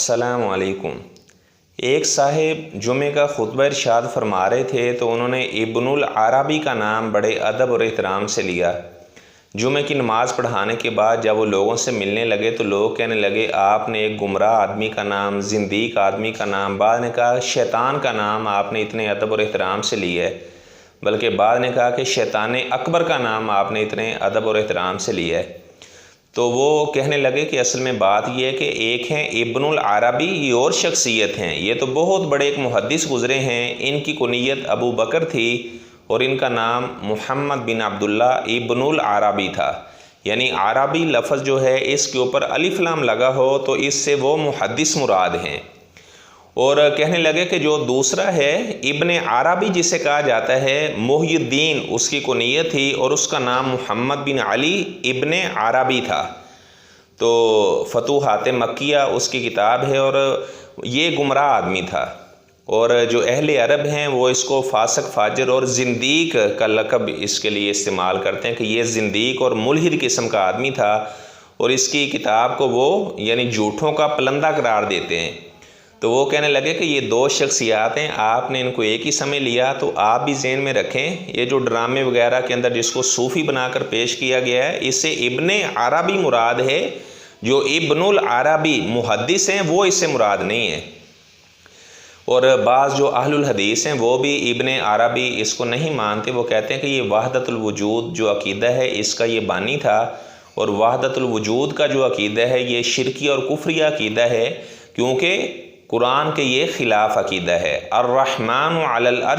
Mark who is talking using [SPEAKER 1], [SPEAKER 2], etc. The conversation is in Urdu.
[SPEAKER 1] السلام علیکم۔ ایک صاحب جمعہ کا خطبہ ارشاد فرما رہے تھے تو انہوں نے ابن العربی کا نام بڑے ادب اور احترام سے لیا۔ جمعہ کی نماز پڑھانے کے بعد جب وہ لوگوں سے ملنے لگے تو لوگ کہنے لگے آپ نے ایک گمراہ آدمی کا نام، زندیق آدمی کا نام، بعد نے کہا شیطان کا نام آپ نے اتنے ادب اور احترام سے لیا ہے، بلکہ بعد نے کہا کہ شیطان اکبر کا نام آپ نے اتنے ادب اور احترام سے لیا ہے۔ تو وہ کہنے لگے کہ اصل میں بات یہ ہے کہ ایک ہیں ابن العربی، یہ اور شخصیت ہیں، یہ تو بہت بڑے ایک محدث گزرے ہیں، ان کی کنیت ابو بکر تھی اور ان کا نام محمد بن عبداللہ ابن العربی تھا۔ یعنی عربی لفظ جو ہے اس کے اوپر الف لام لگا ہو تو اس سے وہ محدث مراد ہیں۔ اور کہنے لگے کہ جو دوسرا ہے ابن عربی جسے کہا جاتا ہے، محی الدین اس کی کنیت تھی اور اس کا نام محمد بن علی ابن عربی تھا۔ تو فتوحات مکیہ اس کی کتاب ہے اور یہ گمراہ آدمی تھا، اور جو اہل عرب ہیں وہ اس کو فاسق فاجر اور زندیق کا لقب اس کے لیے استعمال کرتے ہیں کہ یہ زندیق اور ملحد قسم کا آدمی تھا، اور اس کی کتاب کو وہ یعنی جھوٹوں کا پلندہ قرار دیتے ہیں۔ تو وہ کہنے لگے کہ یہ دو شخصیات ہیں، آپ نے ان کو ایک ہی سمجھ لیا، تو آپ بھی ذہن میں رکھیں یہ جو ڈرامے وغیرہ کے اندر جس کو صوفی بنا کر پیش کیا گیا ہے، اس سے ابن عربی مراد ہے، جو ابن العربی محدث ہیں وہ اس سے مراد نہیں ہے۔ اور بعض جو اہل الحدیث ہیں وہ بھی ابن عربی اس کو نہیں مانتے، وہ کہتے ہیں کہ یہ وحدت الوجود جو عقیدہ ہے اس کا یہ بانی تھا، اور وحدت الوجود کا جو عقیدہ ہے یہ شرکی اور کفری عقیدہ ہے، کیونکہ قرآن کے یہ خلاف عقیدہ ہے۔ الرحمن علی العرش